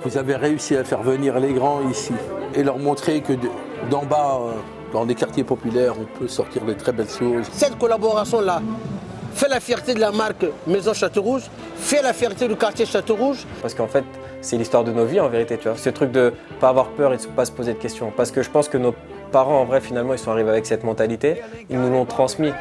Vous avez réussi à faire venir les grands ici et leur montrer que d'en bas, dans des quartiers populaires, on peut sortir de très belles choses. Cette collaboration-là fait la fierté de la marque Maison Château-Rouge, fait la fierté du quartier Château-Rouge. Parce qu'en fait, c'est l'histoire de nos vies en vérité, tu vois. Ce truc de pas avoir peur et de pas se poser de questions. Parce que je pense que nos parents, en vrai, finalement, ils sont arrivés avec cette mentalité. Ils nous l'ont transmis.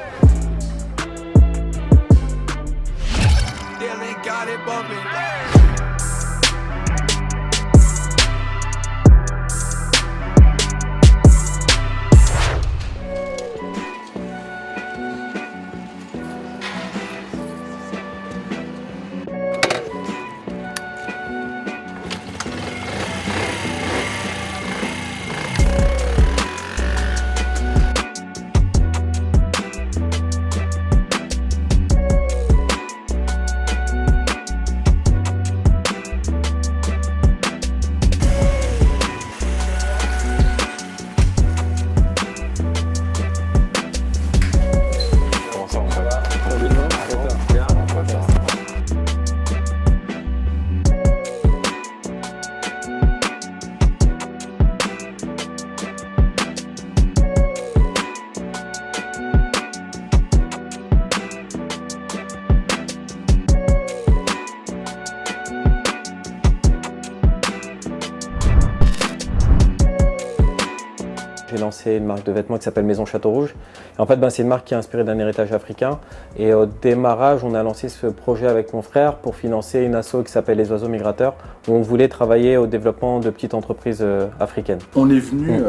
J'ai lancé une marque de vêtements qui s'appelle Maison Château-Rouge. En fait, c'est une marque qui est inspirée d'un héritage africain. Et au démarrage, on a lancé ce projet avec mon frère pour financer une asso qui s'appelle Les Oiseaux Migrateurs, où on voulait travailler au développement de petites entreprises africaines. On est venu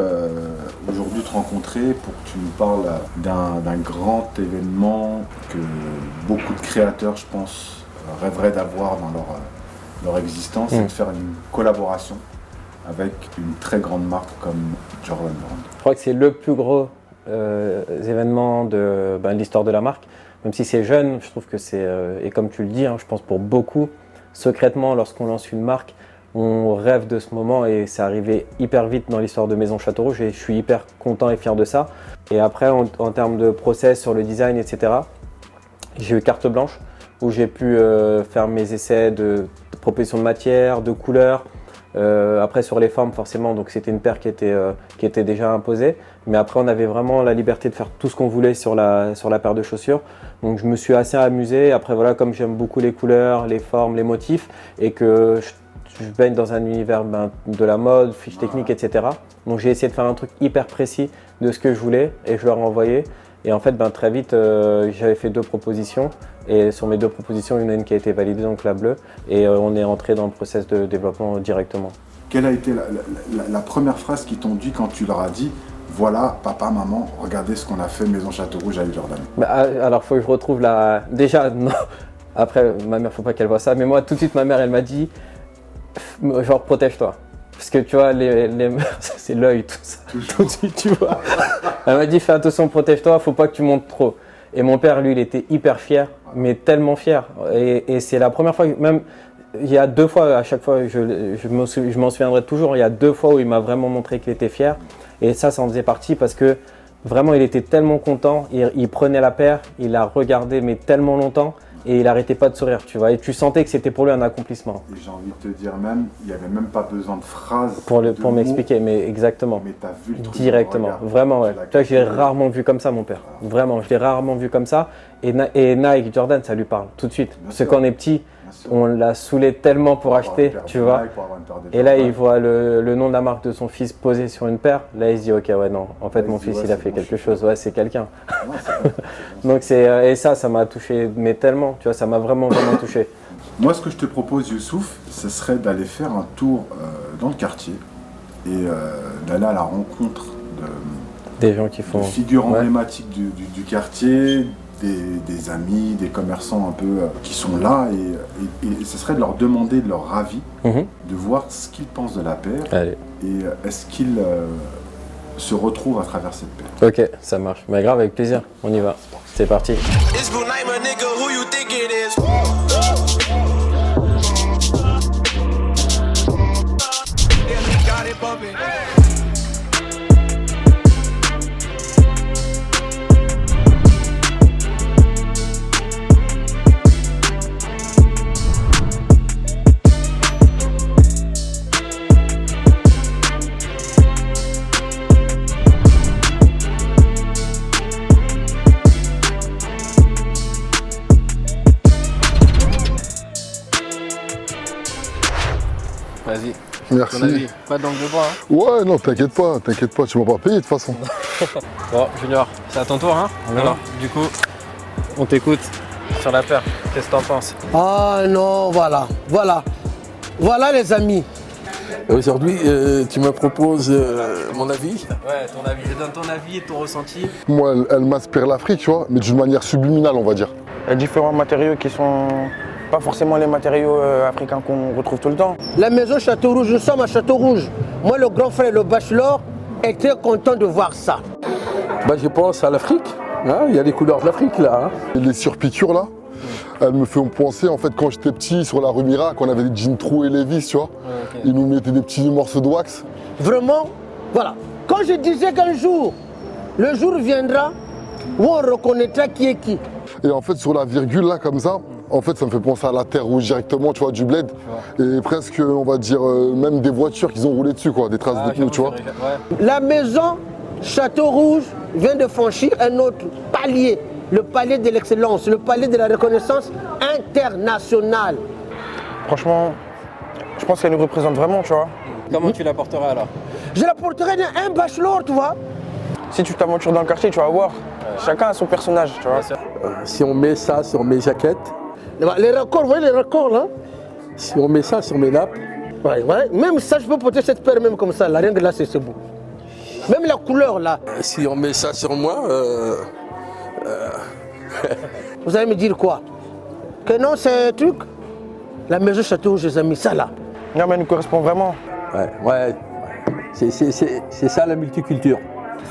aujourd'hui te rencontrer pour que tu nous parles d'un grand événement que beaucoup de créateurs, je pense, rêveraient d'avoir dans leur existence, c'est de faire une collaboration avec une très grande marque comme Jordan Brand. Je crois que c'est le plus gros événement de l'histoire de la marque. Même si c'est jeune, je trouve que c'est, et comme tu le dis, je pense pour beaucoup, secrètement, lorsqu'on lance une marque, on rêve de ce moment et c'est arrivé hyper vite dans l'histoire de Maison Château-Rouge et je suis hyper content et fier de ça. Et après, en termes de process sur le design, etc., j'ai eu carte blanche où j'ai pu faire mes essais de proposition de matière, de couleurs. Après sur les formes forcément, donc c'était une paire qui était déjà imposée, mais après on avait vraiment la liberté de faire tout ce qu'on voulait sur la paire de chaussures, donc je me suis assez amusé. Après voilà, comme j'aime beaucoup les couleurs, les formes, les motifs et que je baigne dans un univers de la mode, fiches techniques, etc. Donc j'ai essayé de faire un truc hyper précis de ce que je voulais et je leur ai envoyé. Et en fait, très vite, j'avais fait 2 propositions. Et sur mes 2 propositions, il y en a une qui a été validée, donc la bleue. Et on est rentré dans le process de développement directement. Quelle a été la première phrase qu'ils t'ont dit quand tu leur as dit « Voilà, papa, maman, regardez ce qu'on a fait Maison Château-Rouge avec Jordan ». Alors, il faut que je retrouve la... Déjà, non. Après, ma mère, faut pas qu'elle voit ça. Mais moi, tout de suite, ma mère, elle m'a dit « Genre, protège-toi ». Parce que tu vois, les mères, c'est l'œil, tout ça. Tout de suite, tu vois. Elle m'a dit, fais attention, protège-toi, faut pas que tu montes trop. Et mon père, lui, il était hyper fier, mais tellement fier. Et c'est la première fois, même, il y a 2 fois, à chaque fois, je m'en souviendrai toujours, il y a 2 fois où il m'a vraiment montré qu'il était fier. Et ça en faisait partie parce que vraiment, il était tellement content. Il prenait la paire, il la regardait, mais tellement longtemps. Et il n'arrêtait pas de sourire, tu vois. Et tu sentais que c'était pour lui un accomplissement. Et j'ai envie de te dire même, il n'y avait même pas besoin de phrases. Pour m'expliquer, mais exactement. Mais tu as vu le truc. Directement, vraiment, ouais. Tu vois, je l'ai rarement vu comme ça, mon père. Vraiment, je l'ai rarement vu comme ça. Et Nike, Jordan, ça lui parle tout de suite. Parce que quand on est petit, on l'a saoulé tellement pour acheter, tu vois. Et là, il voit le nom de la marque de son fils posé sur une paire. Là, il se dit, ok, ouais, non. En fait, mon fils, il a fait quelque chose. Ouais, c'est quelqu'un. Donc, et ça m'a touché, mais tellement, tu vois, ça m'a vraiment touché. Moi, ce que je te propose, Youssouf, ce serait d'aller faire un tour dans le quartier et d'aller à la rencontre des gens qui font. De figures emblématiques du quartier, des amis, des commerçants un peu qui sont là et ce serait de leur demander de leur avis, de voir ce qu'ils pensent de la paire. Allez. Et est-ce qu'ils se retrouvent à travers cette paire. Ok, ça marche. Mais grave, avec plaisir, on y va. C'est parti. Vas-y. Merci. Ton avis. Pas de langue de bois. Hein. Ouais, non, t'inquiète pas, tu m'as pas payé de toute façon. Bon, Junior, c'est à ton tour, hein. Alors, du coup, on t'écoute sur la paire. Qu'est-ce que t'en penses? Ah non, voilà. Voilà les amis. Aujourd'hui, tu me proposes mon avis. Ouais, ton avis. Je donne ton avis et ton ressenti. Moi, elle m'inspire l'Afrique, tu vois, mais d'une manière subliminale, on va dire. Il y a différents matériaux qui sont pas forcément les matériaux africains qu'on retrouve tout le temps. La maison Château Rouge, nous sommes à Château Rouge. Moi, le grand frère, le bachelor, était content de voir ça. Bah, je pense à l'Afrique. Hein, il y a les couleurs de l'Afrique là. Hein. Et les surpiqûres là, elles me font penser, en fait, quand j'étais petit, sur la rue Mirac, on avait des jeans trous et Levi's, tu vois. Ouais, okay. Ils nous mettaient des petits morceaux de wax. Vraiment, voilà. Quand je disais qu'un jour, le jour viendra où on reconnaîtra qui est qui. Et en fait, sur la virgule là, comme ça, en fait, ça me fait penser à la terre rouge directement, tu vois, du bled. Et presque, on va dire, même des voitures qu'ils ont roulé dessus, quoi, des traces de pneus, tu vois. Ouais. La maison Château Rouge vient de franchir un autre palier, le palier de l'excellence, le palier de la reconnaissance internationale. Franchement, je pense qu'elle nous représente vraiment, tu vois. Comment tu la porteras alors? Je la porterai d'un bachelor, tu vois. Si tu t'aventures dans le quartier, tu vas voir. Chacun a son personnage, tu vois. Si on met ça sur mes jaquettes, Les raccords, vous voyez les raccords là? si on met ça sur mes nappes, Ouais. Même ça, je peux porter cette paire même comme ça, là, rien que là, c'est beau. Même la couleur là. si on met ça sur moi, Vous allez me dire quoi? Que non, c'est un truc? La maison Château Rouge, les amis, ça là. Non, mais elle nous correspond vraiment. ouais, c'est ça la multiculture.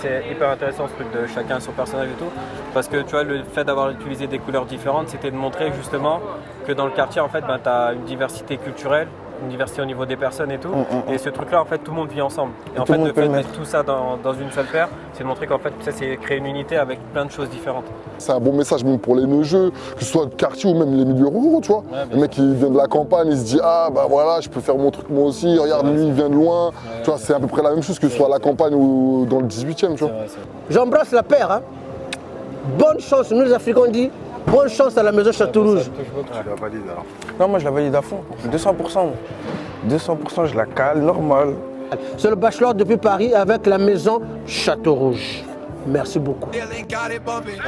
C'est hyper intéressant ce truc de chacun son personnage et tout, parce que tu vois, le fait d'avoir utilisé des couleurs différentes, c'était de montrer justement que dans le quartier, en fait, tu as une diversité culturelle, une diversité au niveau des personnes et tout. Et ce truc-là, en fait, tout le monde vit ensemble. Et en fait, le fait de mettre tout ça dans une seule paire, c'est de montrer qu'en fait, ça, c'est créer une unité avec plein de choses différentes. C'est un bon message même pour les neugeux, que ce soit le quartier ou même les milieux ruraux, tu vois. Ouais, le mec qui vient de la campagne, il se dit ah bah voilà, je peux faire mon truc moi aussi, regarde lui il vient de loin. Tu vois, c'est à peu près la même chose que ce soit à la campagne ou dans le 18e, tu vois. J'embrasse la paire. Hein. Bonne chance, nous les Africains on dit, bonne chance à la maison Château Rouge. Tu la valides alors. Non, moi je la valide à fond. 200%. 200%, je la cale, normal. C'est le bachelor depuis Paris avec la maison Château Rouge. Merci beaucoup. Got it bumping.